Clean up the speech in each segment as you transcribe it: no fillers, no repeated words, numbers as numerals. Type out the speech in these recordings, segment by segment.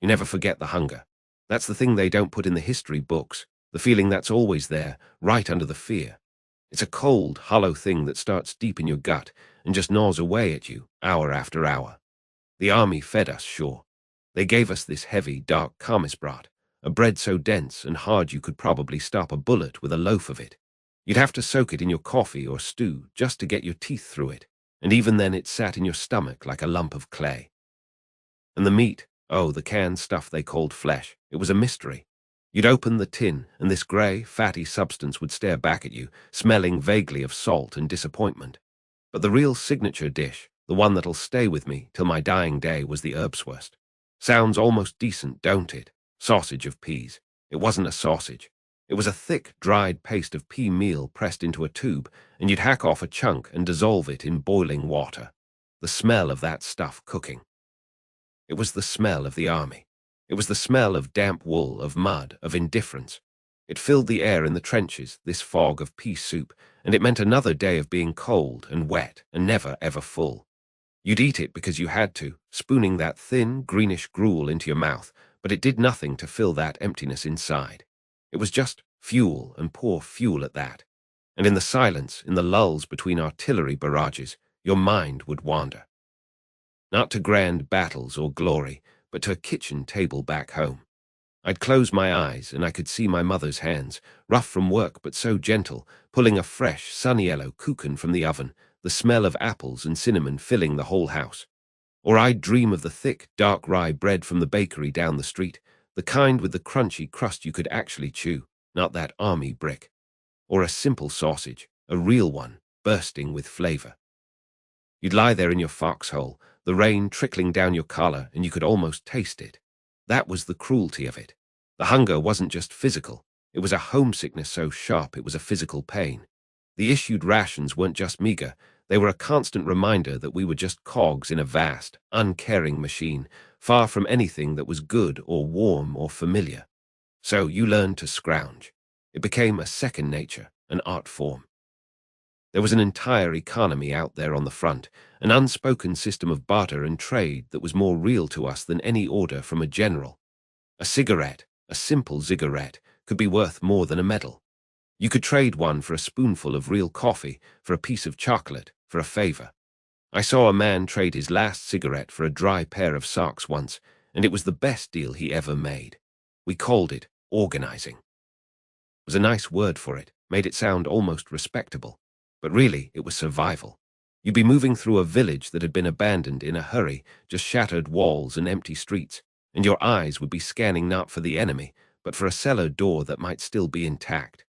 You never forget the hunger. That's the thing they don't put in the history books, the feeling that's always there, right under the fear. It's a cold, hollow thing that starts deep in your gut and just gnaws away at you, hour after hour. The army fed us, sure. They gave us this heavy, dark karmisbrat, a bread so dense and hard you could probably stop a bullet with a loaf of it. You'd have to soak it in your coffee or stew just to get your teeth through it, and even then it sat in your stomach like a lump of clay. And the meat, oh, the canned stuff they called flesh, it was a mystery. You'd open the tin, and this grey, fatty substance would stare back at you, smelling vaguely of salt and disappointment. But the real signature dish, the one that'll stay with me till my dying day, was the Erbswurst. Sounds almost decent, don't it? Sausage of peas. It wasn't a sausage. It was a thick, dried paste of pea meal pressed into a tube, and you'd hack off a chunk and dissolve it in boiling water. The smell of that stuff cooking. It was the smell of the army. It was the smell of damp wool, of mud, of indifference. It filled the air in the trenches, this fog of pea soup, and it meant another day of being cold and wet and never ever full. You'd eat it because you had to, spooning that thin, greenish gruel into your mouth, but it did nothing to fill that emptiness inside. It was just fuel, and poor fuel at that. And in the silence, in the lulls between artillery barrages, your mind would wander. Not to grand battles or glory, but to a kitchen table back home. I'd close my eyes, and I could see my mother's hands, rough from work but so gentle, pulling a fresh, sun-yellow kuchen from the oven, the smell of apples and cinnamon filling the whole house. Or I'd dream of the thick, dark rye bread from the bakery down the street, the kind with the crunchy crust you could actually chew, not that army brick. Or a simple sausage, a real one, bursting with flavor. You'd lie there in your foxhole, the rain trickling down your collar, and you could almost taste it. That was the cruelty of it. The hunger wasn't just physical. It was a homesickness so sharp it was a physical pain. The issued rations weren't just meager. They were a constant reminder that we were just cogs in a vast, uncaring machine, far from anything that was good or warm or familiar. So you learned to scrounge. It became a second nature, an art form. There was an entire economy out there on the front, an unspoken system of barter and trade that was more real to us than any order from a general. A cigarette, a simple cigarette, could be worth more than a medal. You could trade one for a spoonful of real coffee, for a piece of chocolate, for a favor. I saw a man trade his last cigarette for a dry pair of socks once, and it was the best deal he ever made. We called it organizing. It was a nice word for it, made it sound almost respectable. But really, it was survival. You'd be moving through a village that had been abandoned in a hurry, just shattered walls and empty streets, and your eyes would be scanning not for the enemy, but for a cellar door that might still be intact.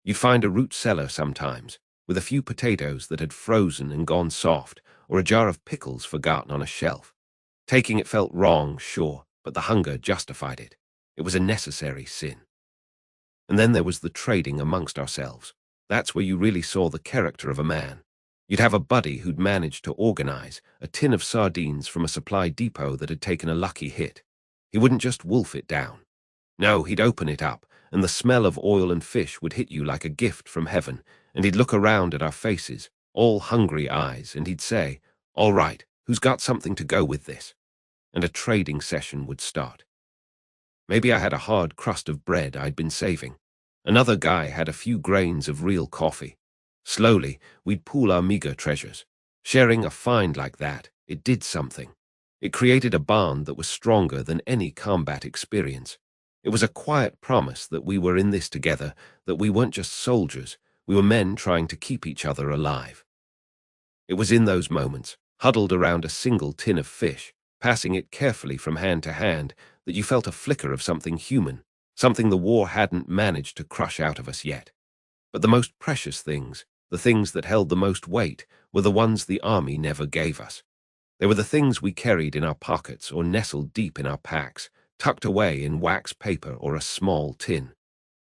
You'd find a root cellar sometimes, with a few potatoes that had frozen and gone soft, or a jar of pickles forgotten on a shelf. Taking it felt wrong, sure, but the hunger justified it. It was a necessary sin. And then there was the trading amongst ourselves. That's where you really saw the character of a man. You'd have a buddy who'd managed to organize a tin of sardines from a supply depot that had taken a lucky hit. He wouldn't just wolf it down. No, he'd open it up, and the smell of oil and fish would hit you like a gift from heaven, and he'd look around at our faces, all hungry eyes, and he'd say, "All right, who's got something to go with this?" And a trading session would start. Maybe I had a hard crust of bread I'd been saving. Another guy had a few grains of real coffee. Slowly, we'd pool our meager treasures. Sharing a find like that, it did something. It created a bond that was stronger than any combat experience. It was a quiet promise that we were in this together, that we weren't just soldiers, we were men trying to keep each other alive. It was in those moments, huddled around a single tin of fish, passing it carefully from hand to hand, that you felt a flicker of something human, something the war hadn't managed to crush out of us yet. But the most precious things, the things that held the most weight, were the ones the army never gave us. They were the things we carried in our pockets or nestled deep in our packs, tucked away in wax paper or a small tin.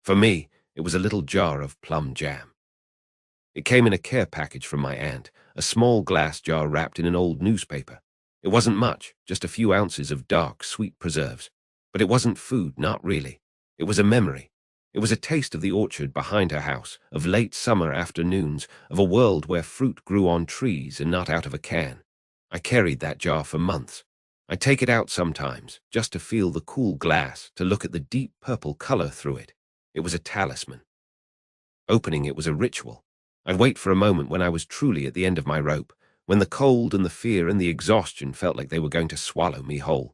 For me, it was a little jar of plum jam. It came in a care package from my aunt, a small glass jar wrapped in an old newspaper. It wasn't much, just a few ounces of dark, sweet preserves. But it wasn't food, not really. It was a memory. It was a taste of the orchard behind her house, of late summer afternoons, of a world where fruit grew on trees and not out of a can. I carried that jar for months. I'd take it out sometimes, just to feel the cool glass, to look at the deep purple color through it. It was a talisman. Opening it was a ritual. I'd wait for a moment when I was truly at the end of my rope, when the cold and the fear and the exhaustion felt like they were going to swallow me whole.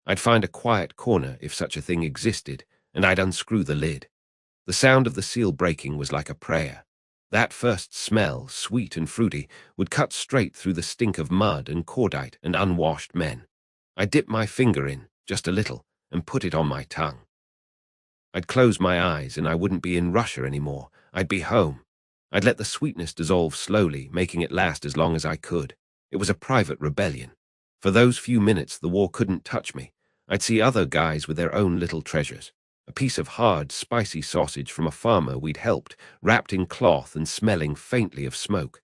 I'd find a quiet corner, if such a thing existed, and I'd unscrew the lid. The sound of the seal breaking was like a prayer. That first smell, sweet and fruity, would cut straight through the stink of mud and cordite and unwashed men. I'd dip my finger in, just a little, and put it on my tongue. I'd close my eyes and I wouldn't be in Russia anymore. I'd be home. I'd let the sweetness dissolve slowly, making it last as long as I could. It was a private rebellion. For those few minutes, the war couldn't touch me. I'd see other guys with their own little treasures. A piece of hard, spicy sausage from a farmer we'd helped, wrapped in cloth and smelling faintly of smoke.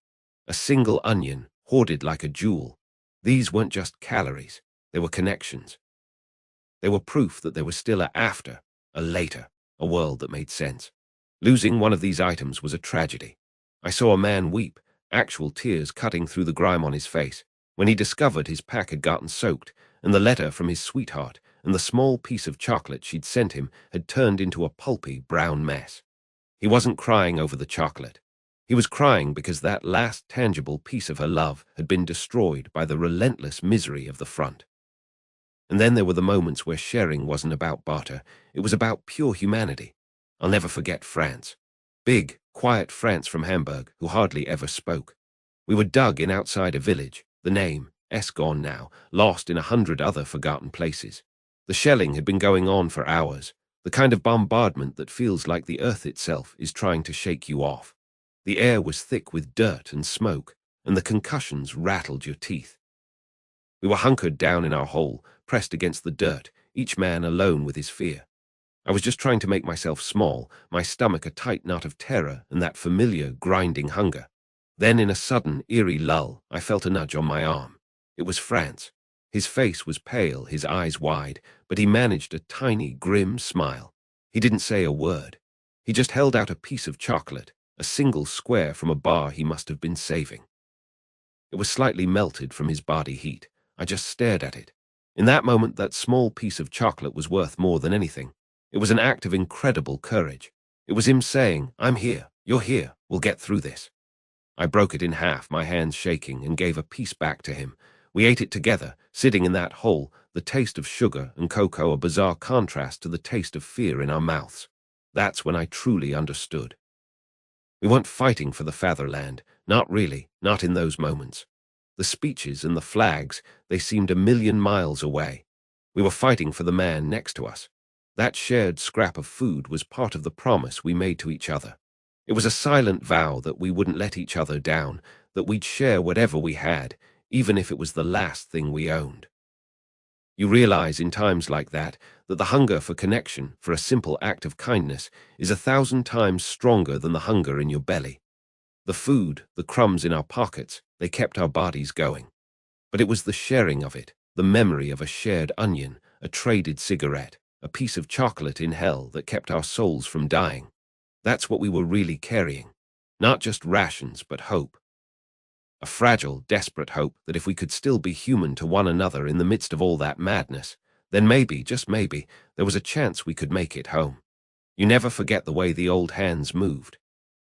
A single onion, hoarded like a jewel. These weren't just calories. They were connections. They were proof that there was still a after, a later, a world that made sense. Losing one of these items was a tragedy. I saw a man weep, actual tears cutting through the grime on his face, when he discovered his pack had gotten soaked, and the letter from his sweetheart and the small piece of chocolate she'd sent him had turned into a pulpy brown mess. He wasn't crying over the chocolate. He was crying because that last tangible piece of her love had been destroyed by the relentless misery of the front. And then there were the moments where sharing wasn't about barter, it was about pure humanity. I'll never forget France. Big, quiet France from Hamburg, who hardly ever spoke. We were dug in outside a village, the name, gone now, lost in 100 other forgotten places. The shelling had been going on for hours, the kind of bombardment that feels like the earth itself is trying to shake you off. The air was thick with dirt and smoke, and the concussions rattled your teeth. We were hunkered down in our hole, pressed against the dirt, each man alone with his fear. I was just trying to make myself small, my stomach a tight knot of terror and that familiar, grinding hunger. Then, in a sudden, eerie lull, I felt a nudge on my arm. It was France. His face was pale, his eyes wide, but he managed a tiny, grim smile. He didn't say a word. He just held out a piece of chocolate, a single square from a bar he must have been saving. It was slightly melted from his body heat. I just stared at it. In that moment, that small piece of chocolate was worth more than anything. It was an act of incredible courage. It was him saying, "I'm here, you're here, we'll get through this." I broke it in half, my hands shaking, and gave a piece back to him. We ate it together, sitting in that hole, the taste of sugar and cocoa a bizarre contrast to the taste of fear in our mouths. That's when I truly understood. We weren't fighting for the fatherland, not really, not in those moments. The speeches and the flags, they seemed a million miles away. We were fighting for the man next to us. That shared scrap of food was part of the promise we made to each other. It was a silent vow that we wouldn't let each other down, that we'd share whatever we had, even if it was the last thing we owned. You realize in times like that the hunger for connection, for a simple act of kindness, is 1,000 times stronger than the hunger in your belly. The food, the crumbs in our pockets, they kept our bodies going. But it was the sharing of it, the memory of a shared onion, a traded cigarette, a piece of chocolate in hell that kept our souls from dying. That's what we were really carrying. Not just rations, but hope. A fragile, desperate hope that if we could still be human to one another in the midst of all that madness, then maybe, just maybe, there was a chance we could make it home. You never forget the way the old hands moved.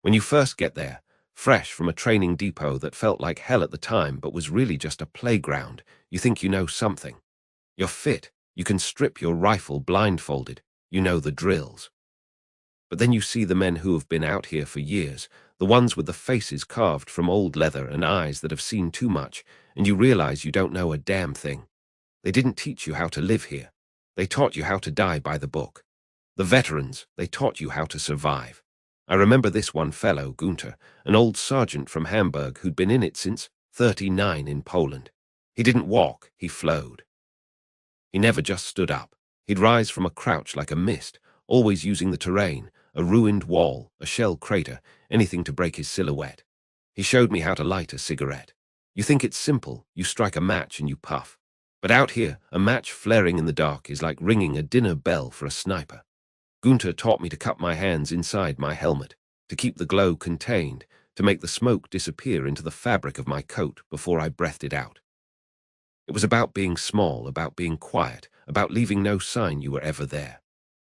When you first get there, fresh from a training depot that felt like hell at the time but was really just a playground, you think you know something. You're fit, you can strip your rifle blindfolded, you know the drills. But then you see the men who have been out here for years, the ones with the faces carved from old leather and eyes that have seen too much, and you realize you don't know a damn thing. They didn't teach you how to live here. They taught you how to die by the book. The veterans, they taught you how to survive. I remember this one fellow, Gunther, an old sergeant from Hamburg who'd been in it since 39 in Poland. He didn't walk, he flowed. He never just stood up. He'd rise from a crouch like a mist, always using the terrain, a ruined wall, a shell crater, anything to break his silhouette. He showed me how to light a cigarette. You think it's simple, you strike a match and you puff. But out here, a match flaring in the dark is like ringing a dinner bell for a sniper. Gunther taught me to cup my hands inside my helmet, to keep the glow contained, to make the smoke disappear into the fabric of my coat before I breathed it out. It was about being small, about being quiet, about leaving no sign you were ever there.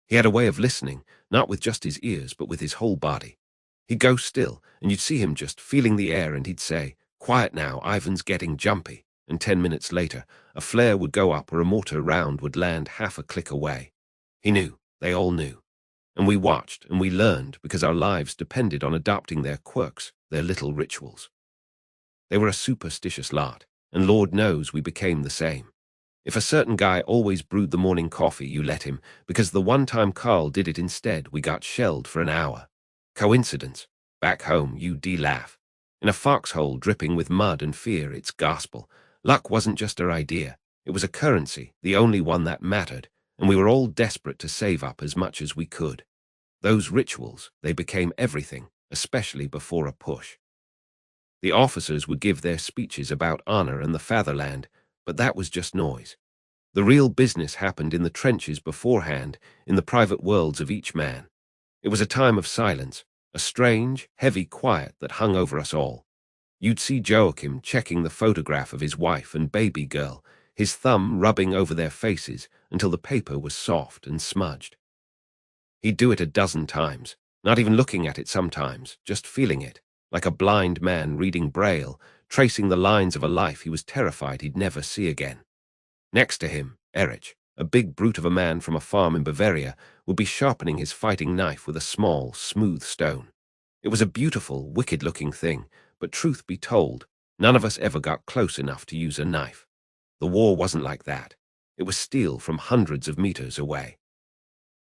He had a way of listening, not with just his ears, but with his whole body. He'd go still, and you'd see him just feeling the air, and he'd say, "Quiet now, Ivan's getting jumpy." And 10 minutes later, a flare would go up or a mortar round would land half a click away. He knew. They all knew. And we watched, and we learned, because our lives depended on adopting their quirks, their little rituals. They were a superstitious lot, and Lord knows we became the same. If a certain guy always brewed the morning coffee, you let him, because the one time Carl did it instead, we got shelled for an hour. Coincidence? Back home, you'd laugh. In a foxhole dripping with mud and fear, it's gospel. Luck wasn't just our idea. It was a currency, the only one that mattered, and we were all desperate to save up as much as we could. Those rituals, they became everything, especially before a push. The officers would give their speeches about honor and the fatherland, but that was just noise. The real business happened in the trenches beforehand, in the private worlds of each man. It was a time of silence, a strange, heavy quiet that hung over us all. You'd see Joachim checking the photograph of his wife and baby girl, his thumb rubbing over their faces until the paper was soft and smudged. He'd do it a dozen times, not even looking at it sometimes, just feeling it, like a blind man reading Braille, tracing the lines of a life he was terrified he'd never see again. Next to him, Erich, a big brute of a man from a farm in Bavaria, would be sharpening his fighting knife with a small, smooth stone. It was a beautiful, wicked-looking thing, but truth be told, none of us ever got close enough to use a knife. The war wasn't like that. It was steel from hundreds of meters away.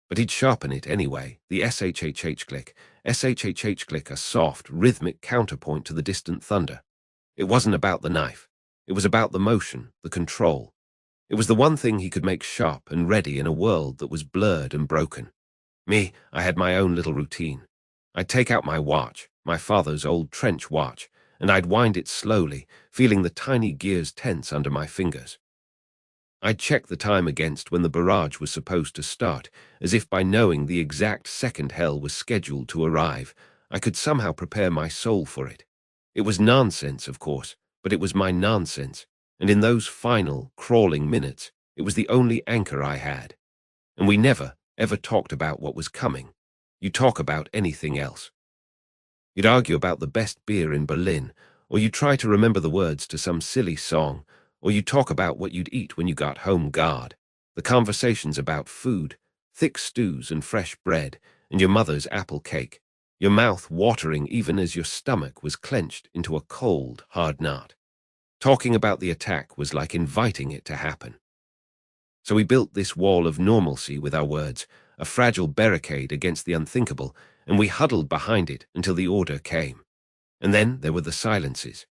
But he'd sharpen it anyway, the SHHH click, a soft, rhythmic counterpoint to the distant thunder. It wasn't about the knife. It was about the motion, the control. It was the one thing he could make sharp and ready in a world that was blurred and broken. Me, I had my own little routine. I'd take out my watch, my father's old trench watch, and I'd wind it slowly, feeling the tiny gears tense under my fingers. I'd check the time against when the barrage was supposed to start, as if by knowing the exact second hell was scheduled to arrive, I could somehow prepare my soul for it. It was nonsense, of course, but it was my nonsense, and in those final, crawling minutes, it was the only anchor I had. And we never, ever talked about what was coming. You talk about anything else. You'd argue about the best beer in Berlin, or you'd try to remember the words to some silly song, or you'd talk about what you'd eat when you got home guard. The conversations about food, thick stews and fresh bread, and your mother's apple cake, your mouth watering even as your stomach was clenched into a cold, hard knot. Talking about the attack was like inviting it to happen. So we built this wall of normalcy with our words, a fragile barricade against the unthinkable, and we huddled behind it until the order came. And then there were the silences.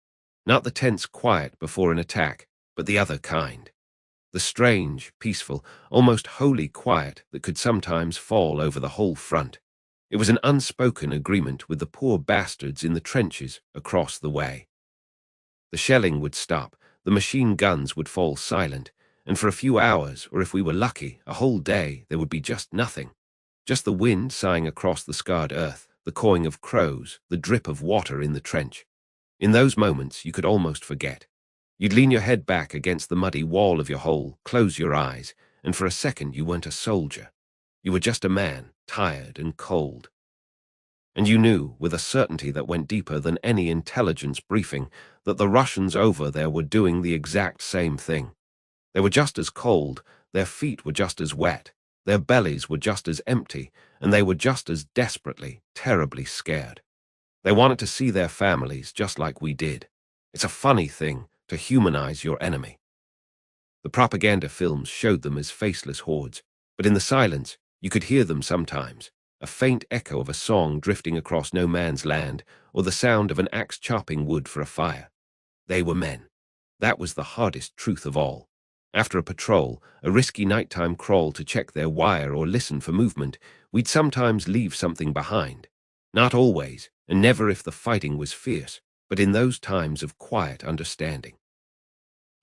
Not the tense quiet before an attack, but the other kind. The strange, peaceful, almost holy quiet that could sometimes fall over the whole front. It was an unspoken agreement with the poor bastards in the trenches across the way. The shelling would stop, the machine guns would fall silent, and for a few hours, or if we were lucky, a whole day, there would be just nothing. Just the wind sighing across the scarred earth, the cawing of crows, the drip of water in the trench. In those moments, you could almost forget. You'd lean your head back against the muddy wall of your hole, close your eyes, and for a second you weren't a soldier. You were just a man, tired and cold. And you knew, with a certainty that went deeper than any intelligence briefing, that the Russians over there were doing the exact same thing. They were just as cold, their feet were just as wet, their bellies were just as empty, and they were just as desperately, terribly scared. They wanted to see their families just like we did. It's a funny thing to humanize your enemy. The propaganda films showed them as faceless hordes, but in the silence, you could hear them sometimes, a faint echo of a song drifting across no man's land, or the sound of an axe chopping wood for a fire. They were men. That was the hardest truth of all. After a patrol, a risky nighttime crawl to check their wire or listen for movement, we'd sometimes leave something behind. Not always, and never if the fighting was fierce, but in those times of quiet understanding.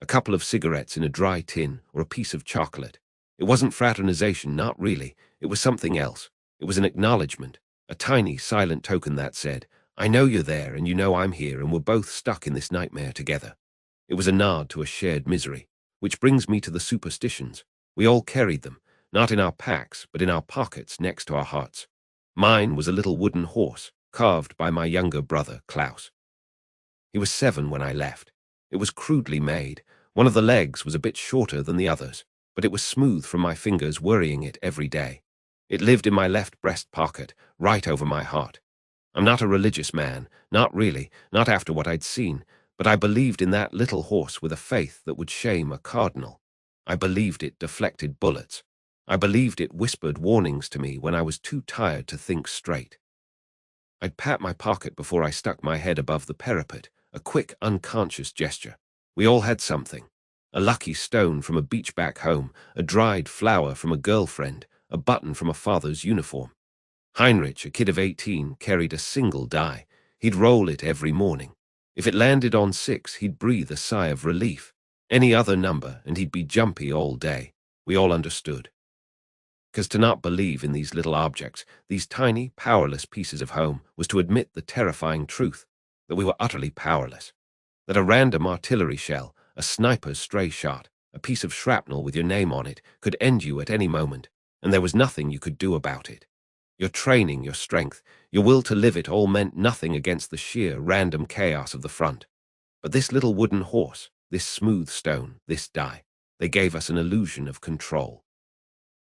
A couple of cigarettes in a dry tin or a piece of chocolate. It wasn't fraternization, not really. It was something else. It was an acknowledgement, a tiny, silent token that said, I know you're there and you know I'm here and we're both stuck in this nightmare together. It was a nod to a shared misery, Which brings me to the superstitions. We all carried them, not in our packs, but in our pockets next to our hearts. Mine was a little wooden horse, carved by my younger brother, Klaus. He was 7 when I left. It was crudely made. One of the legs was a bit shorter than the others, but it was smooth from my fingers worrying it every day. It lived in my left breast pocket, right over my heart. I'm not a religious man, not really, not after what I'd seen, but I believed in that little horse with a faith that would shame a cardinal. I believed it deflected bullets. I believed it whispered warnings to me when I was too tired to think straight. I'd pat my pocket before I stuck my head above the parapet, a quick, unconscious gesture. We all had something. A lucky stone from a beach back home, a dried flower from a girlfriend, a button from a father's uniform. Heinrich, a kid of 18, carried a single die. He'd roll it every morning. If it landed on 6, he'd breathe a sigh of relief. Any other number, and he'd be jumpy all day. We all understood. Because to not believe in these little objects, these tiny, powerless pieces of home, was to admit the terrifying truth that we were utterly powerless. That a random artillery shell, a sniper's stray shot, a piece of shrapnel with your name on it, could end you at any moment, and there was nothing you could do about it. Your training, your strength, your will to live it all meant nothing against the sheer, random chaos of the front. But this little wooden horse, this smooth stone, this die, they gave us an illusion of control.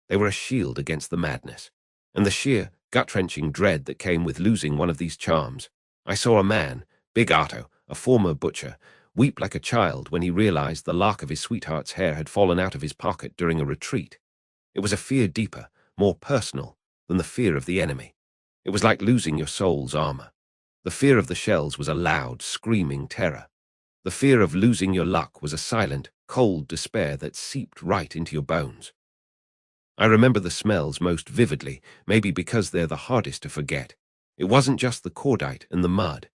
They were a shield against the madness, and the sheer, gut-wrenching dread that came with losing one of these charms. I saw a man, Big Otto, a former butcher, weep like a child when he realized the lock of his sweetheart's hair had fallen out of his pocket during a retreat. It was a fear deeper, more personal, than the fear of the enemy. It was like losing your soul's armor. The fear of the shells was a loud, screaming terror. The fear of losing your luck was a silent, cold despair that seeped right into your bones. I remember the smells most vividly, maybe because they're the hardest to forget. It wasn't just the cordite and the mud.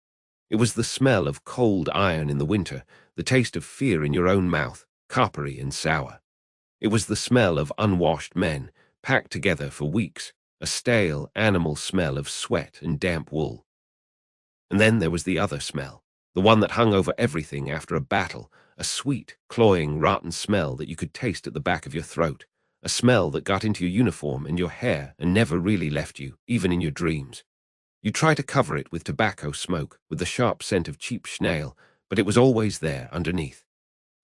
It was the smell of cold iron in the winter, the taste of fear in your own mouth, coppery and sour. It was the smell of unwashed men, packed together for weeks, a stale, animal smell of sweat and damp wool. And then there was the other smell, the one that hung over everything after a battle, a sweet, cloying, rotten smell that you could taste at the back of your throat, a smell that got into your uniform and your hair and never really left you, even in your dreams. You try to cover it with tobacco smoke, with the sharp scent of cheap schnale, but it was always there underneath.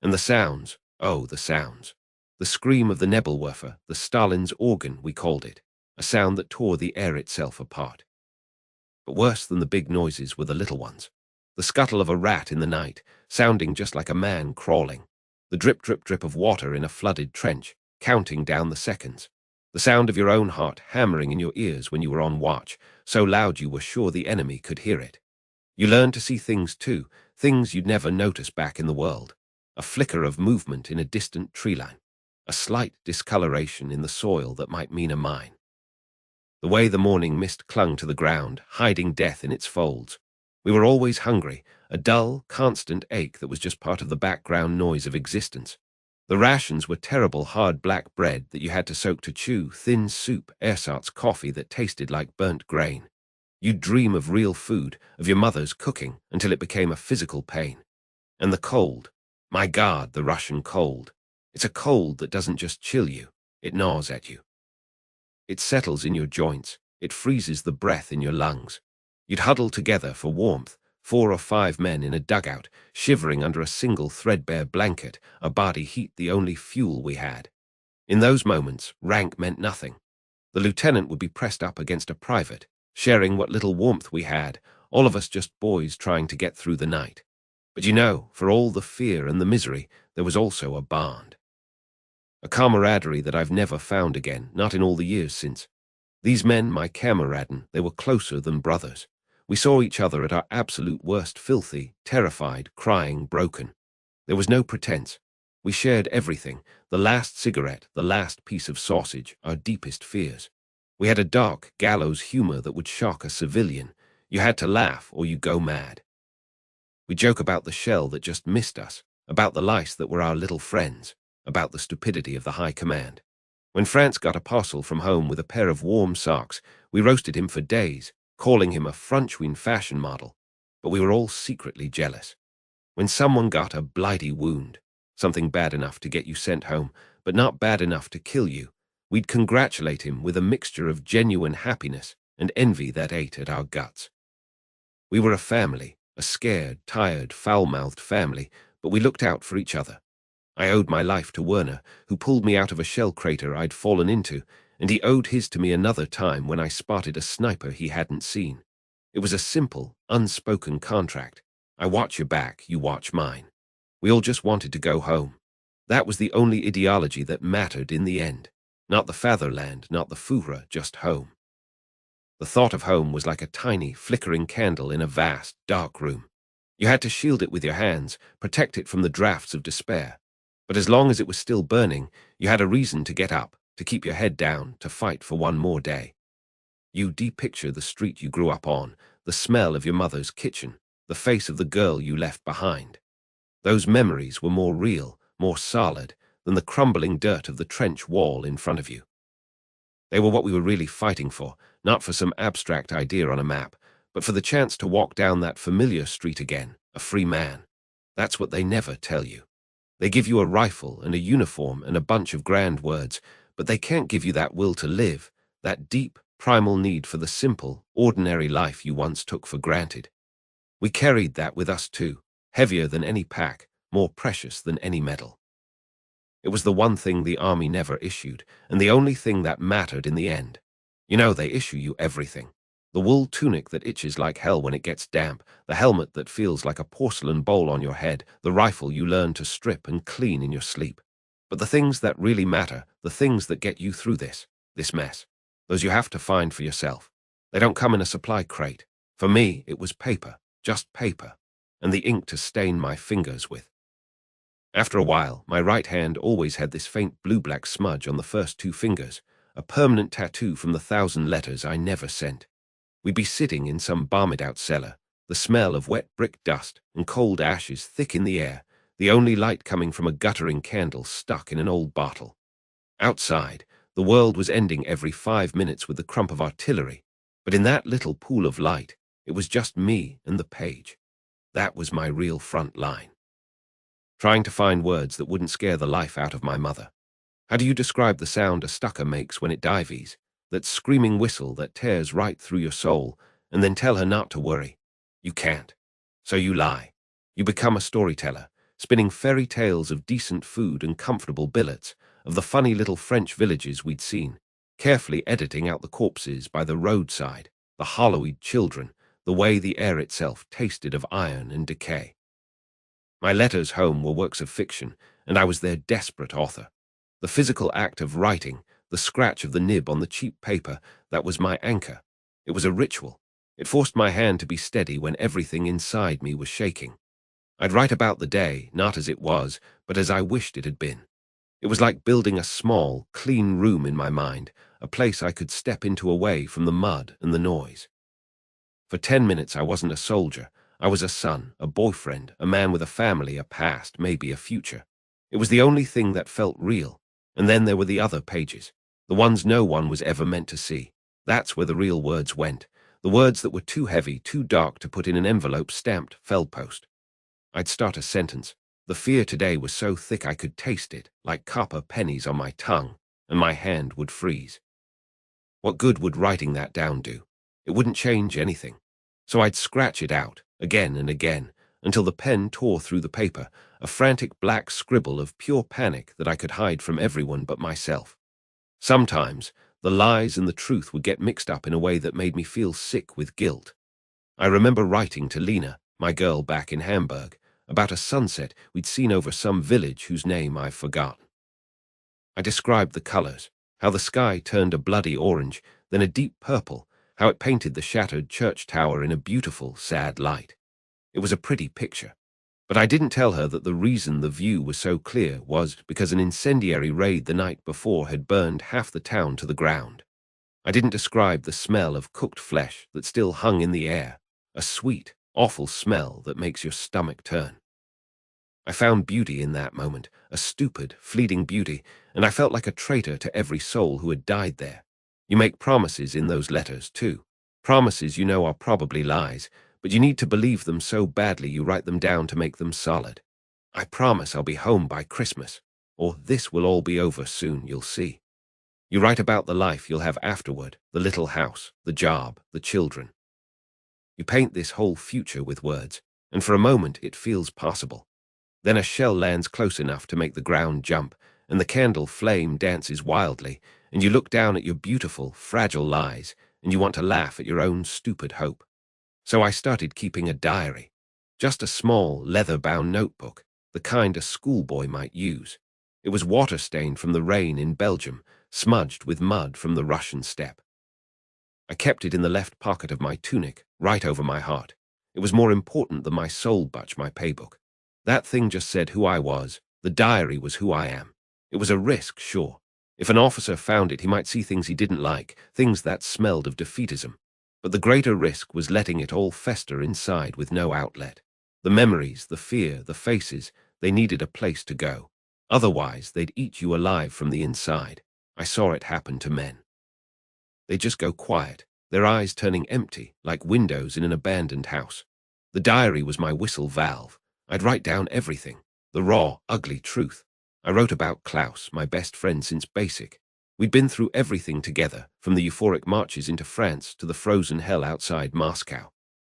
And the sounds, oh, the sounds. The scream of the Nebelwerfer, the Stalin's organ, we called it, a sound that tore the air itself apart. But worse than the big noises were the little ones. The scuttle of a rat in the night, sounding just like a man crawling. The drip, drip, drip of water in a flooded trench, counting down the seconds. The sound of your own heart hammering in your ears when you were on watch, so loud you were sure the enemy could hear it. You learned to see things too, things you'd never noticed back in the world. A flicker of movement in a distant tree line. A slight discoloration in the soil that might mean a mine. The way the morning mist clung to the ground, hiding death in its folds. We were always hungry, a dull, constant ache that was just part of the background noise of existence. The rations were terrible hard black bread that you had to soak to chew, thin soup, ersatz coffee that tasted like burnt grain. You'd dream of real food, of your mother's cooking, until it became a physical pain. And the cold. My God, the Russian cold. It's a cold that doesn't just chill you, it gnaws at you. It settles in your joints, it freezes the breath in your lungs. You'd huddle together for warmth, 4 or 5 men in a dugout, shivering under a single threadbare blanket, a body heat the only fuel we had. In those moments, rank meant nothing. The lieutenant would be pressed up against a private, sharing what little warmth we had, all of us just boys trying to get through the night. But you know, for all the fear and the misery, there was also a bond. A camaraderie that I've never found again, not in all the years since. These men, my kameraden, they were closer than brothers. We saw each other at our absolute worst, filthy, terrified, crying, broken. There was no pretense. We shared everything, the last cigarette, the last piece of sausage, our deepest fears. We had a dark, gallows humor that would shock a civilian. You had to laugh or you go mad. We joke about the shell that just missed us, about the lice that were our little friends, about the stupidity of the high command. When France got a parcel from home with a pair of warm socks, we roasted him for days, calling him a Franchouin fashion model, but we were all secretly jealous. When someone got a blighty wound, something bad enough to get you sent home, but not bad enough to kill you, we'd congratulate him with a mixture of genuine happiness and envy that ate at our guts. We were a family, a scared, tired, foul-mouthed family, but we looked out for each other. I owed my life to Werner, who pulled me out of a shell crater I'd fallen into, and he owed his to me another time when I spotted a sniper he hadn't seen. It was a simple, unspoken contract. I watch your back, you watch mine. We all just wanted to go home. That was the only ideology that mattered in the end. Not the fatherland, not the Fuhrer, just home. The thought of home was like a tiny, flickering candle in a vast, dark room. You had to shield it with your hands, protect it from the drafts of despair. But as long as it was still burning, you had a reason to get up, to keep your head down, to fight for one more day. You depicture the street you grew up on, the smell of your mother's kitchen, the face of the girl you left behind. Those memories were more real, more solid, than the crumbling dirt of the trench wall in front of you. They were what we were really fighting for, not for some abstract idea on a map, but for the chance to walk down that familiar street again, a free man. That's what they never tell you. They give you a rifle and a uniform and a bunch of grand words, but they can't give you that will to live, that deep, primal need for the simple, ordinary life you once took for granted. We carried that with us too, heavier than any pack, more precious than any medal. It was the one thing the army never issued, and the only thing that mattered in the end. You know, they issue you everything. The wool tunic that itches like hell when it gets damp, the helmet that feels like a porcelain bowl on your head, the rifle you learn to strip and clean in your sleep. But the things that really matter, the things that get you through this mess, those you have to find for yourself. They don't come in a supply crate. For me, it was paper, just paper, and the ink to stain my fingers with. After a while, my right hand always had this faint blue-black smudge on the first two fingers, a permanent tattoo from the 1,000 letters I never sent. We'd be sitting in some bombed-out cellar, the smell of wet brick dust and cold ashes thick in the air, the only light coming from a guttering candle stuck in an old bottle. Outside, the world was ending every 5 minutes with the crump of artillery, but in that little pool of light, it was just me and the page. That was my real front line. Trying to find words that wouldn't scare the life out of my mother. How do you describe the sound a stucker makes when it dives? That screaming whistle that tears right through your soul, and then tell her not to worry. You can't. So you lie. You become a storyteller, spinning fairy tales of decent food and comfortable billets, of the funny little French villages we'd seen, carefully editing out the corpses by the roadside, the hollow-eyed children, the way the air itself tasted of iron and decay. My letters home were works of fiction, and I was their desperate author. The physical act of writing, the scratch of the nib on the cheap paper, that was my anchor. It was a ritual. It forced my hand to be steady when everything inside me was shaking. I'd write about the day, not as it was, but as I wished it had been. It was like building a small, clean room in my mind, a place I could step into away from the mud and the noise. For 10 minutes I wasn't a soldier. I was a son, a boyfriend, a man with a family, a past, maybe a future. It was the only thing that felt real. And then there were the other pages, the ones no one was ever meant to see. That's where the real words went, the words that were too heavy, too dark to put in an envelope stamped Feldpost. I'd start a sentence. The fear today was so thick I could taste it, like copper pennies on my tongue, and my hand would freeze. What good would writing that down do? It wouldn't change anything. So I'd scratch it out, again and again, until the pen tore through the paper, a frantic black scribble of pure panic that I could hide from everyone but myself. Sometimes, the lies and the truth would get mixed up in a way that made me feel sick with guilt. I remember writing to Lena, my girl back in Hamburg, about a sunset we'd seen over some village whose name I've forgotten. I described the colors, how the sky turned a bloody orange, then a deep purple, how it painted the shattered church tower in a beautiful, sad light. It was a pretty picture. But I didn't tell her that the reason the view was so clear was because an incendiary raid the night before had burned half the town to the ground. I didn't describe the smell of cooked flesh that still hung in the air, a sweet, awful smell that makes your stomach turn. I found beauty in that moment, a stupid, fleeting beauty, and I felt like a traitor to every soul who had died there. You make promises in those letters, too. Promises you know are probably lies, but you need to believe them so badly you write them down to make them solid. I promise I'll be home by Christmas, or this will all be over soon, you'll see. You write about the life you'll have afterward, the little house, the job, the children. You paint this whole future with words, and for a moment it feels possible. Then a shell lands close enough to make the ground jump, and the candle flame dances wildly, and you look down at your beautiful, fragile lies, and you want to laugh at your own stupid hope. So I started keeping a diary, just a small, leather-bound notebook, the kind a schoolboy might use. It was water-stained from the rain in Belgium, smudged with mud from the Russian steppe. I kept it in the left pocket of my tunic, right over my heart. It was more important than my soul butch, my paybook. That thing just said who I was. The diary was who I am. It was a risk, sure. If an officer found it, he might see things he didn't like, things that smelled of defeatism. But the greater risk was letting it all fester inside with no outlet. The memories, the fear, the faces, they needed a place to go. Otherwise, they'd eat you alive from the inside. I saw it happen to men. They just go quiet, their eyes turning empty, like windows in an abandoned house. The diary was my whistle valve. I'd write down everything, the raw, ugly truth. I wrote about Klaus, my best friend since basic. We'd been through everything together, from the euphoric marches into France to the frozen hell outside Moscow.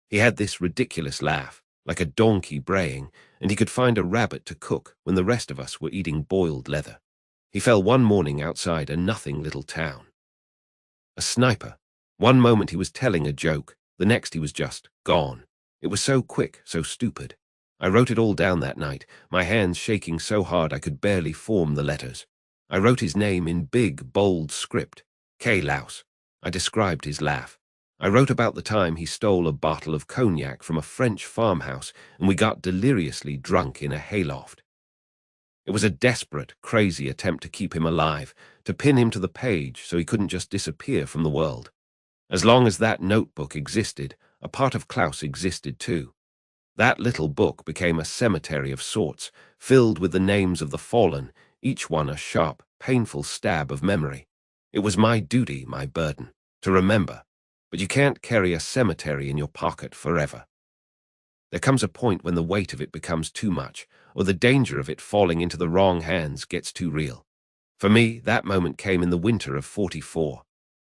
He had this ridiculous laugh, like a donkey braying, and he could find a rabbit to cook when the rest of us were eating boiled leather. He fell one morning outside a nothing little town. A sniper. One moment he was telling a joke, the next he was just gone. It was so quick, so stupid. I wrote it all down that night, my hands shaking so hard I could barely form the letters. I wrote his name in big, bold script, K. Louse. I described his laugh. I wrote about the time he stole a bottle of cognac from a French farmhouse and we got deliriously drunk in a hayloft. It was a desperate, crazy attempt to keep him alive, to pin him to the page so he couldn't just disappear from the world. As long as that notebook existed, a part of Klaus existed too. That little book became a cemetery of sorts, filled with the names of the fallen, each one a sharp, painful stab of memory. It was my duty, my burden, to remember, but you can't carry a cemetery in your pocket forever. There comes a point when the weight of it becomes too much, or the danger of it falling into the wrong hands gets too real. For me, that moment came in the winter of '44.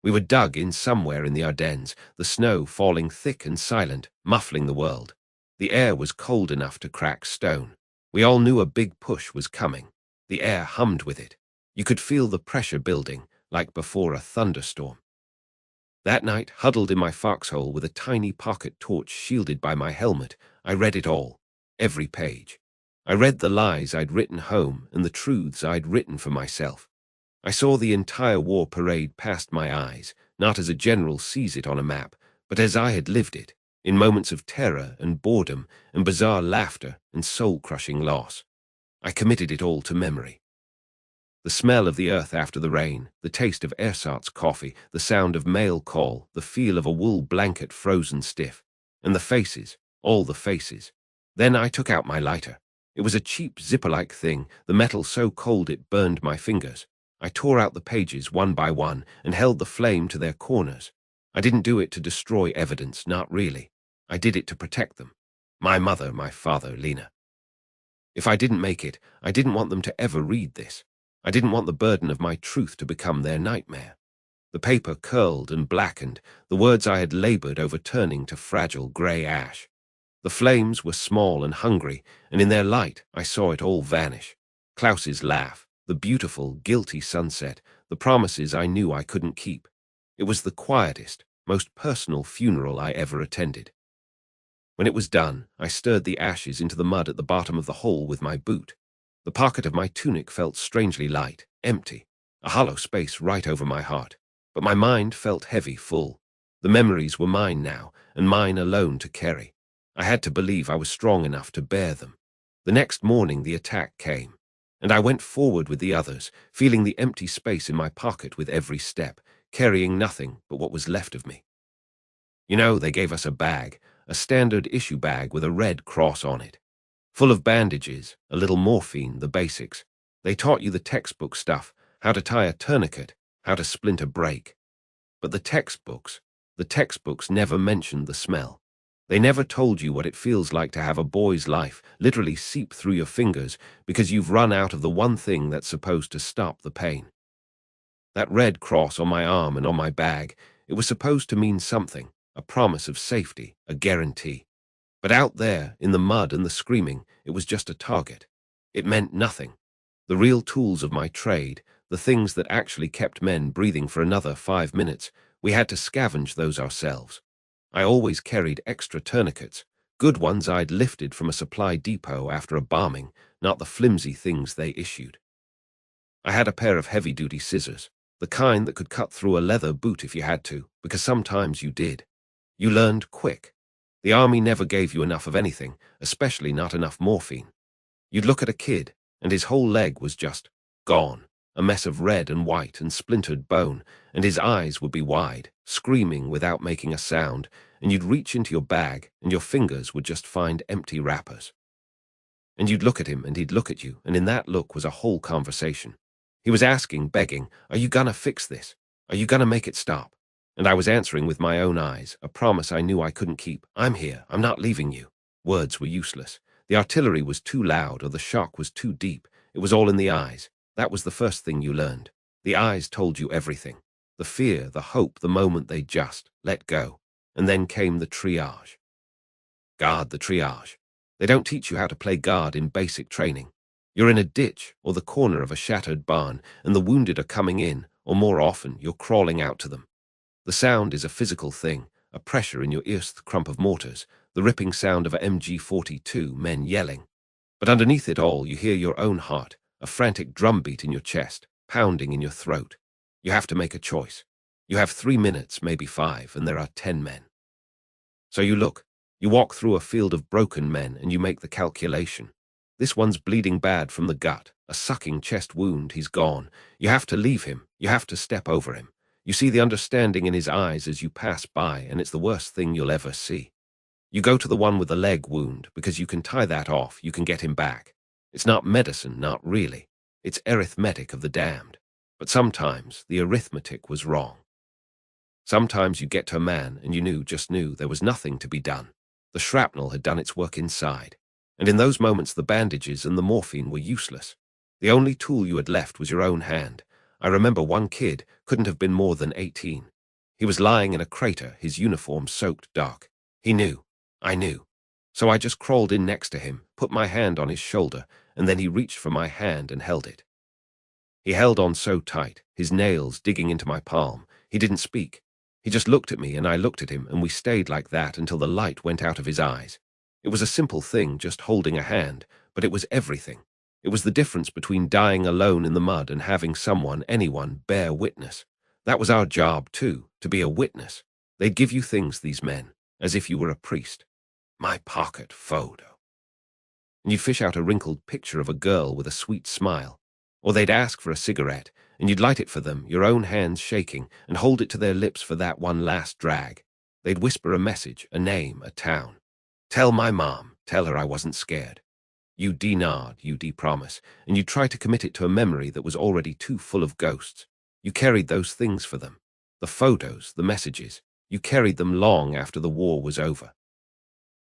We were dug in somewhere in the Ardennes, the snow falling thick and silent, muffling the world. The air was cold enough to crack stone. We all knew a big push was coming. The air hummed with it. You could feel the pressure building, like before a thunderstorm. That night, huddled in my foxhole with a tiny pocket torch shielded by my helmet, I read it all, every page. I read the lies I'd written home and the truths I'd written for myself. I saw the entire war parade past my eyes, not as a general sees it on a map, but as I had lived it, in moments of terror and boredom and bizarre laughter and soul-crushing loss. I committed it all to memory. The smell of the earth after the rain, the taste of ersatz coffee, the sound of mail call, the feel of a wool blanket frozen stiff, and the faces, all the faces. Then I took out my lighter. It was a cheap zipper-like thing, the metal so cold it burned my fingers. I tore out the pages one by one and held the flame to their corners. I didn't do it to destroy evidence, not really. I did it to protect them. My mother, my father, Lena. If I didn't make it, I didn't want them to ever read this. I didn't want the burden of my truth to become their nightmare. The paper curled and blackened, the words I had labored over turning to fragile grey ash. The flames were small and hungry, and in their light I saw it all vanish. Klaus's laugh, the beautiful, guilty sunset, the promises I knew I couldn't keep. It was the quietest, most personal funeral I ever attended. When it was done, I stirred the ashes into the mud at the bottom of the hole with my boot. The pocket of my tunic felt strangely light, empty, a hollow space right over my heart. But my mind felt heavy, full. The memories were mine now, and mine alone to carry. I had to believe I was strong enough to bear them. The next morning the attack came, and I went forward with the others, feeling the empty space in my pocket with every step, carrying nothing but what was left of me. You know, they gave us a bag, a standard issue bag with a red cross on it. Full of bandages, a little morphine, the basics. They taught you the textbook stuff, how to tie a tourniquet, how to splint a brake. But the textbooks never mentioned the smell. They never told you what it feels like to have a boy's life literally seep through your fingers because you've run out of the one thing that's supposed to stop the pain. That red cross on my arm and on my bag, it was supposed to mean something, a promise of safety, a guarantee. But out there, in the mud and the screaming, it was just a target. It meant nothing. The real tools of my trade, the things that actually kept men breathing for another 5 minutes, we had to scavenge those ourselves. I always carried extra tourniquets, good ones I'd lifted from a supply depot after a bombing, not the flimsy things they issued. I had a pair of heavy-duty scissors, the kind that could cut through a leather boot if you had to, because sometimes you did. You learned quick. The army never gave you enough of anything, especially not enough morphine. You'd look at a kid, and his whole leg was just gone, a mess of red and white and splintered bone, and his eyes would be wide, screaming without making a sound, and you'd reach into your bag, and your fingers would just find empty wrappers. And you'd look at him, and he'd look at you, and in that look was a whole conversation. He was asking, begging, "Are you gonna fix this? Are you gonna make it stop?" And I was answering with my own eyes, a promise I knew I couldn't keep. "I'm here. I'm not leaving you." Words were useless. The artillery was too loud or the shock was too deep. It was all in the eyes. That was the first thing you learned. The eyes told you everything. The fear, the hope, the moment they just let go. And then came the triage. Guard, the triage. They don't teach you how to play guard in basic training. You're in a ditch or the corner of a shattered barn, and the wounded are coming in, or more often, you're crawling out to them. The sound is a physical thing, a pressure in your ears, the crump of mortars, the ripping sound of a MG42, men yelling. But underneath it all, you hear your own heart, a frantic drumbeat in your chest, pounding in your throat. You have to make a choice. You have 3 minutes, maybe 5, and there are 10 men. So you look. You walk through a field of broken men, and you make the calculation. This one's bleeding bad from the gut, a sucking chest wound, he's gone. You have to leave him. You have to step over him. You see the understanding in his eyes as you pass by, and it's the worst thing you'll ever see. You go to the one with the leg wound, because you can tie that off, you can get him back. It's not medicine, not really. It's arithmetic of the damned. But sometimes the arithmetic was wrong. Sometimes you get to a man, and you just knew there was nothing to be done. The shrapnel had done its work inside. And in those moments the bandages and the morphine were useless. The only tool you had left was your own hand. I remember one kid couldn't have been more than 18. He was lying in a crater, his uniform soaked dark. He knew. I knew. So I just crawled in next to him, put my hand on his shoulder, and then he reached for my hand and held it. He held on so tight, his nails digging into my palm. He didn't speak. He just looked at me and I looked at him, and we stayed like that until the light went out of his eyes. It was a simple thing, just holding a hand, but it was everything. It was the difference between dying alone in the mud and having someone, anyone, bear witness. That was our job, too, to be a witness. They'd give you things, these men, as if you were a priest. My pocket photo. And you'd fish out a wrinkled picture of a girl with a sweet smile. Or they'd ask for a cigarette, and you'd light it for them, your own hands shaking, and hold it to their lips for that one last drag. They'd whisper a message, a name, a town. "Tell my mom, tell her I wasn't scared." You nod, you promise, and you try to commit it to a memory that was already too full of ghosts. You carried those things for them. The photos, the messages. You carried them long after the war was over.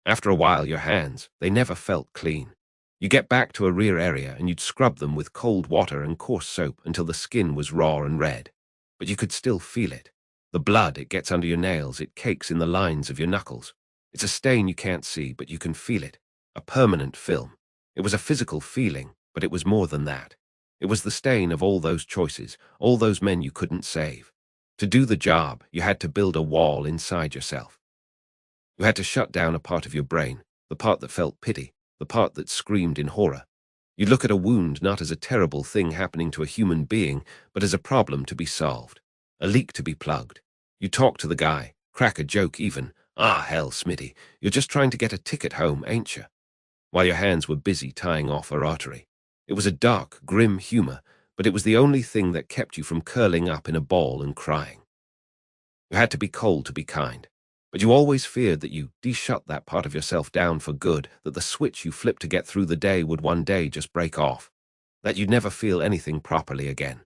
After a while, your hands, they never felt clean. You get back to a rear area and you'd scrub them with cold water and coarse soap until the skin was raw and red. But you could still feel it. The blood, it gets under your nails, it cakes in the lines of your knuckles. It's a stain you can't see, but you can feel it. A permanent film. It was a physical feeling, but it was more than that. It was the stain of all those choices, all those men you couldn't save. To do the job, you had to build a wall inside yourself. You had to shut down a part of your brain, the part that felt pity, the part that screamed in horror. You'd look at a wound not as a terrible thing happening to a human being, but as a problem to be solved, a leak to be plugged. You talk to the guy, crack a joke even. "Ah, hell, Smitty, you're just trying to get a ticket home, ain't you?" While your hands were busy tying off her artery. It was a dark, grim humor, but it was the only thing that kept you from curling up in a ball and crying. You had to be cold to be kind, but you always feared that you de-shut that part of yourself down for good, that the switch you flipped to get through the day would one day just break off, that you'd never feel anything properly again.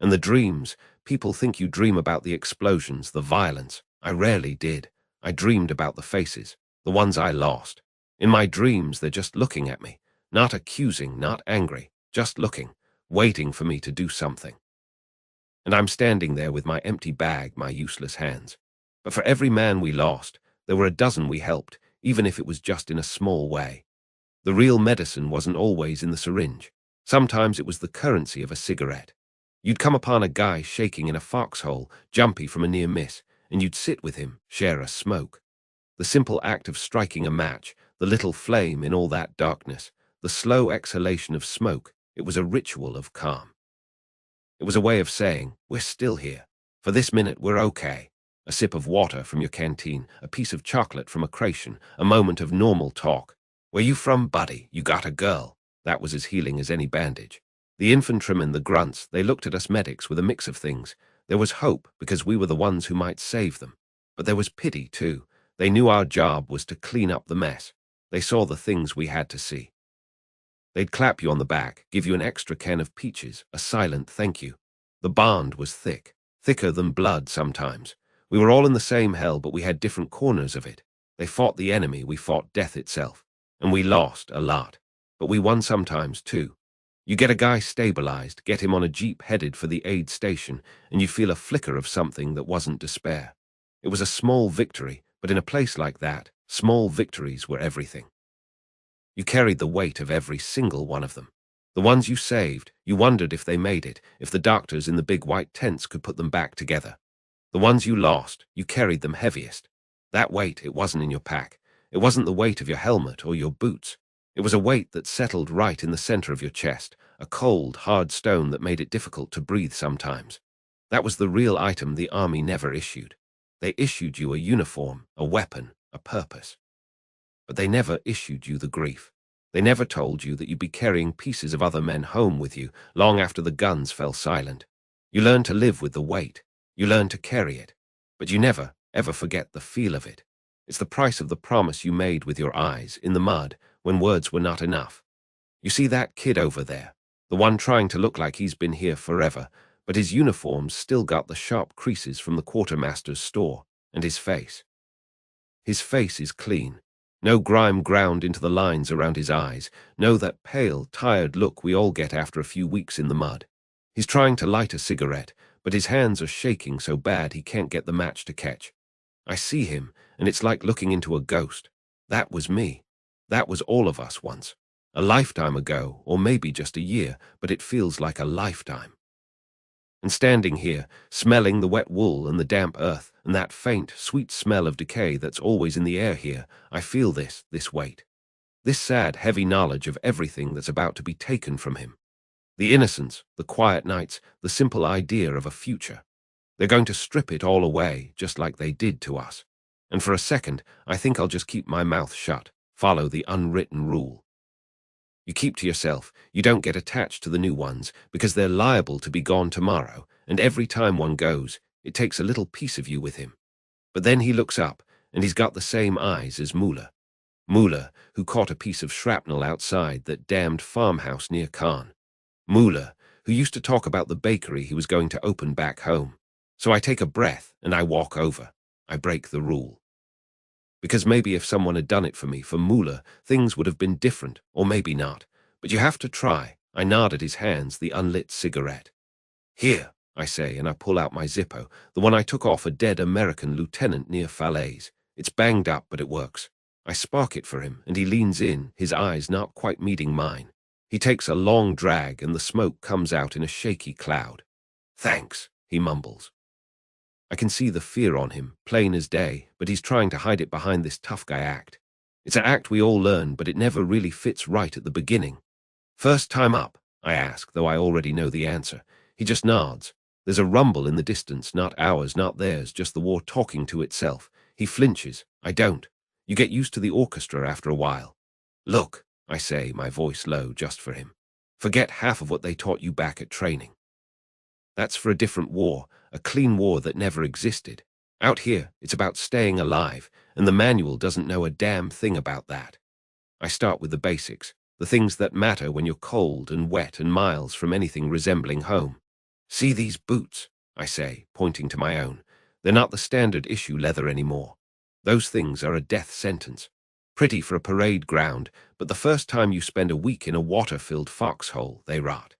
And the dreams, people think you dream about the explosions, the violence. I rarely did. I dreamed about the faces, the ones I lost. In my dreams, they're just looking at me, not accusing, not angry, just looking, waiting for me to do something. And I'm standing there with my empty bag, my useless hands. But for every man we lost, there were a dozen we helped, even if it was just in a small way. The real medicine wasn't always in the syringe. Sometimes it was the currency of a cigarette. You'd come upon a guy shaking in a foxhole, jumpy from a near miss, and you'd sit with him, share a smoke. The simple act of striking a match, the little flame in all that darkness, the slow exhalation of smoke, it was a ritual of calm. It was a way of saying, we're still here. For this minute, we're okay. A sip of water from your canteen, a piece of chocolate from a creation, a moment of normal talk. Where you from, buddy? You got a girl. That was as healing as any bandage. The infantrymen, the grunts, they looked at us medics with a mix of things. There was hope because we were the ones who might save them. But there was pity, too. They knew our job was to clean up the mess. They saw the things we had to see. They'd clap you on the back, give you an extra can of peaches, a silent thank you. The bond was thick, thicker than blood sometimes. We were all in the same hell, but we had different corners of it. They fought the enemy, we fought death itself. And we lost a lot. But we won sometimes, too. You get a guy stabilized, get him on a jeep headed for the aid station, and you feel a flicker of something that wasn't despair. It was a small victory, but in a place like that, small victories were everything. You carried the weight of every single one of them. The ones you saved, you wondered if they made it, if the doctors in the big white tents could put them back together. The ones you lost, you carried them heaviest. That weight, it wasn't in your pack. It wasn't the weight of your helmet or your boots. It was a weight that settled right in the center of your chest, a cold, hard stone that made it difficult to breathe sometimes. That was the real item the army never issued. They issued you a uniform, a weapon, a purpose. But they never issued you the grief. They never told you that you'd be carrying pieces of other men home with you long after the guns fell silent. You learned to live with the weight. You learned to carry it. But you never, ever forget the feel of it. It's the price of the promise you made with your eyes, in the mud, when words were not enough. You see that kid over there, the one trying to look like he's been here forever, but his uniform's still got the sharp creases from the quartermaster's store, and his face. His face is clean. No grime ground into the lines around his eyes. No that pale, tired look we all get after a few weeks in the mud. He's trying to light a cigarette, but his hands are shaking so bad he can't get the match to catch. I see him, and it's like looking into a ghost. That was me. That was all of us once. A lifetime ago, or maybe just a year, but it feels like a lifetime. And standing here, smelling the wet wool and the damp earth, and that faint, sweet smell of decay that's always in the air here, I feel this weight. This sad, heavy knowledge of everything that's about to be taken from him. The innocence, the quiet nights, the simple idea of a future. They're going to strip it all away, just like they did to us. And for a second, I think I'll just keep my mouth shut, follow the unwritten rule. You keep to yourself, you don't get attached to the new ones, because they're liable to be gone tomorrow, and every time one goes, it takes a little piece of you with him. But then he looks up, and he's got the same eyes as Moolah. Moolah, who caught a piece of shrapnel outside that damned farmhouse near Caen. Moolah, who used to talk about the bakery he was going to open back home. So I take a breath, and I walk over. I break the rule. Because maybe if someone had done it for me, for Moolah, things would have been different, or maybe not. But you have to try. I nod at his hands, the unlit cigarette. Here, I say, and I pull out my Zippo, the one I took off a dead American lieutenant near Falaise. It's banged up, but it works. I spark it for him, and he leans in, his eyes not quite meeting mine. He takes a long drag, and the smoke comes out in a shaky cloud. Thanks, he mumbles. I can see the fear on him, plain as day, but he's trying to hide it behind this tough guy act. It's an act we all learn, but it never really fits right at the beginning. First time up, I ask, though I already know the answer. He just nods. There's a rumble in the distance, not ours, not theirs, just the war talking to itself. He flinches. I don't. You get used to the orchestra after a while. Look, I say, my voice low just for him. Forget half of what they taught you back at training. That's for a different war, a clean war that never existed. Out here, it's about staying alive, and the manual doesn't know a damn thing about that. I start with the basics, the things that matter when you're cold and wet and miles from anything resembling home. See these boots, I say, pointing to my own. They're not the standard issue leather anymore. Those things are a death sentence. Pretty for a parade ground, but the first time you spend a week in a water-filled foxhole, they rot.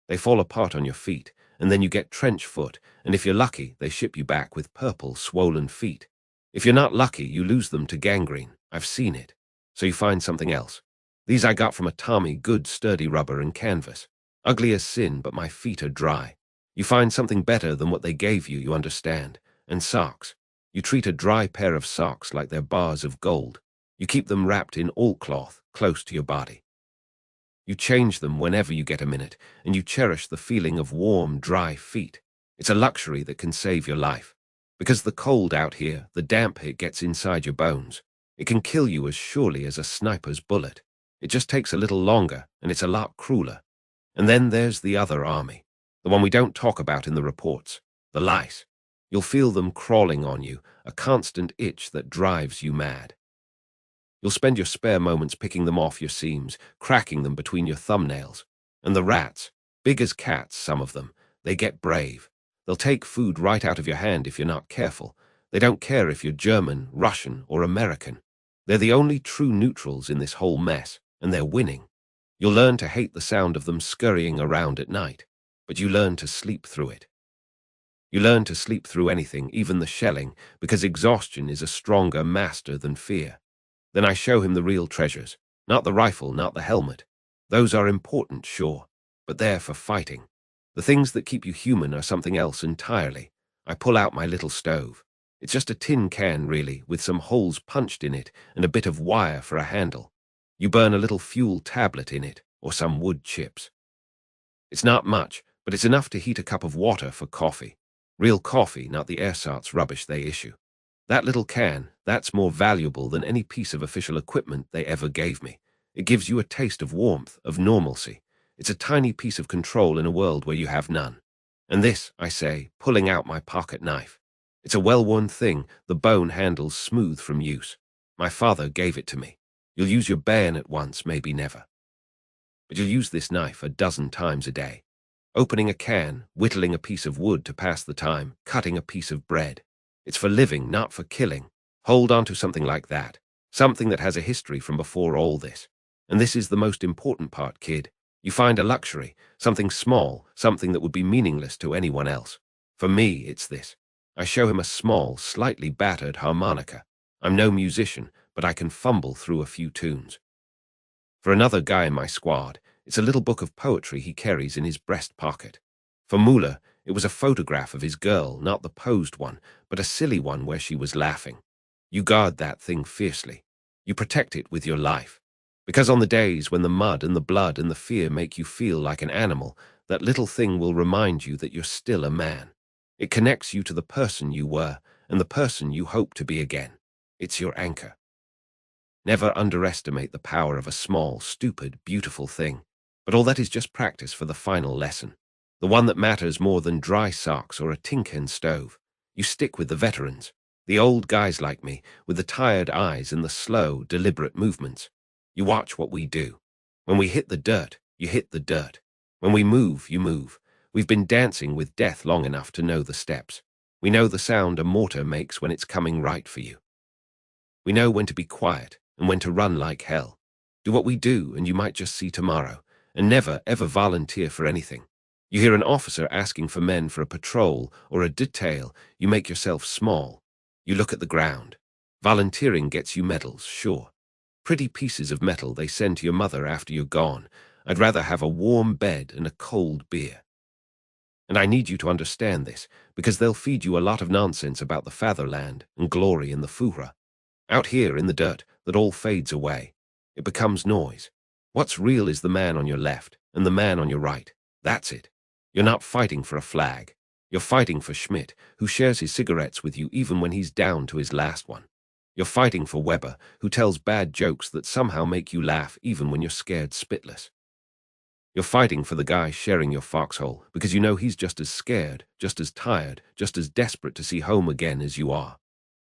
They fall apart on your feet, and then you get trench foot, and if you're lucky, they ship you back with purple, swollen feet. If you're not lucky, you lose them to gangrene. I've seen it. So you find something else. These I got from a Tommy, good sturdy rubber and canvas. Ugly as sin, but my feet are dry. You find something better than what they gave you, you understand. And socks. You treat a dry pair of socks like they're bars of gold. You keep them wrapped in all cloth, close to your body. You change them whenever you get a minute, and you cherish the feeling of warm, dry feet. It's a luxury that can save your life. Because the cold out here, the damp it gets inside your bones. It can kill you as surely as a sniper's bullet. It just takes a little longer, and it's a lot crueler. And then there's the other army, the one we don't talk about in the reports, the lice. You'll feel them crawling on you, a constant itch that drives you mad. You'll spend your spare moments picking them off your seams, cracking them between your thumbnails. And the rats, big as cats, some of them, they get brave. They'll take food right out of your hand if you're not careful. They don't care if you're German, Russian, or American. They're the only true neutrals in this whole mess, and they're winning. You'll learn to hate the sound of them scurrying around at night, but you learn to sleep through it. You learn to sleep through anything, even the shelling, because exhaustion is a stronger master than fear. Then I show him the real treasures, not the rifle, not the helmet. Those are important, sure, but they're for fighting. The things that keep you human are something else entirely. I pull out my little stove. It's just a tin can, really, with some holes punched in it and a bit of wire for a handle. You burn a little fuel tablet in it, or some wood chips. It's not much, but it's enough to heat a cup of water for coffee. Real coffee, not the ersatz rubbish they issue. That little can, that's more valuable than any piece of official equipment they ever gave me. It gives you a taste of warmth, of normalcy. It's a tiny piece of control in a world where you have none. And this, I say, pulling out my pocket knife. It's a well-worn thing, the bone handle's smooth from use. My father gave it to me. You'll use your bayonet once, maybe never. But you'll use this knife a dozen times a day. Opening a can, whittling a piece of wood to pass the time, cutting a piece of bread. It's for living, not for killing. Hold on to something like that. Something that has a history from before all this. And this is the most important part, kid. You find a luxury, something small, something that would be meaningless to anyone else. For me, it's this. I show him a small, slightly battered harmonica. I'm no musician, but I can fumble through a few tunes. For another guy in my squad, it's a little book of poetry he carries in his breast pocket. For Muller, it was a photograph of his girl, not the posed one, but a silly one where she was laughing. You guard that thing fiercely. You protect it with your life. Because on the days when the mud and the blood and the fear make you feel like an animal, that little thing will remind you that you're still a man. It connects you to the person you were and the person you hope to be again. It's your anchor. Never underestimate the power of a small, stupid, beautiful thing. But all that is just practice for the final lesson. The one that matters more than dry socks or a tin can stove. You stick with the veterans, the old guys like me, with the tired eyes and the slow, deliberate movements. You watch what we do. When we hit the dirt, you hit the dirt. When we move, you move. We've been dancing with death long enough to know the steps. We know the sound a mortar makes when it's coming right for you. We know when to be quiet and when to run like hell. Do what we do and you might just see tomorrow, and never, ever volunteer for anything. You hear an officer asking for men for a patrol or a detail, you make yourself small. You look at the ground. Volunteering gets you medals, sure. Pretty pieces of metal they send to your mother after you're gone. I'd rather have a warm bed and a cold beer. And I need you to understand this, because they'll feed you a lot of nonsense about the fatherland and glory in the Fuhrer. Out here in the dirt, that all fades away. It becomes noise. What's real is the man on your left and the man on your right. That's it. You're not fighting for a flag. You're fighting for Schmidt, who shares his cigarettes with you even when he's down to his last one. You're fighting for Weber, who tells bad jokes that somehow make you laugh even when you're scared spitless. You're fighting for the guy sharing your foxhole because you know he's just as scared, just as tired, just as desperate to see home again as you are.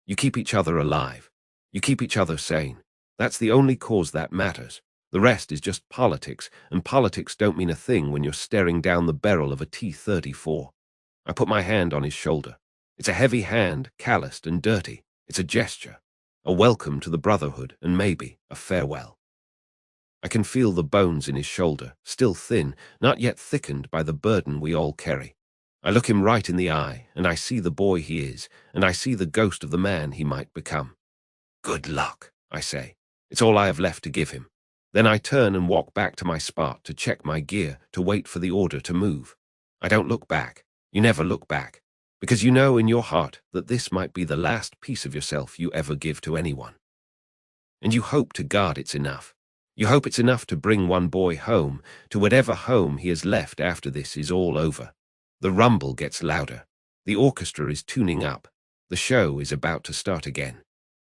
You keep each other alive. You keep each other sane. That's the only cause that matters. The rest is just politics, and politics don't mean a thing when you're staring down the barrel of a T-34. I put my hand on his shoulder. It's a heavy hand, calloused and dirty. It's a gesture. a welcome to the brotherhood, and maybe a farewell. I can feel the bones in his shoulder, still thin, not yet thickened by the burden we all carry. I look him right in the eye, and I see the boy he is, and I see the ghost of the man he might become. Good luck, I say. It's all I have left to give him. Then I turn and walk back to my spot to check my gear, to wait for the order to move. I don't look back. You never look back, because you know in your heart that this might be the last piece of yourself you ever give to anyone. And you hope to God it's enough. You hope it's enough to bring one boy home, to whatever home he has left after this is all over. The rumble gets louder. The orchestra is tuning up. The show is about to start again.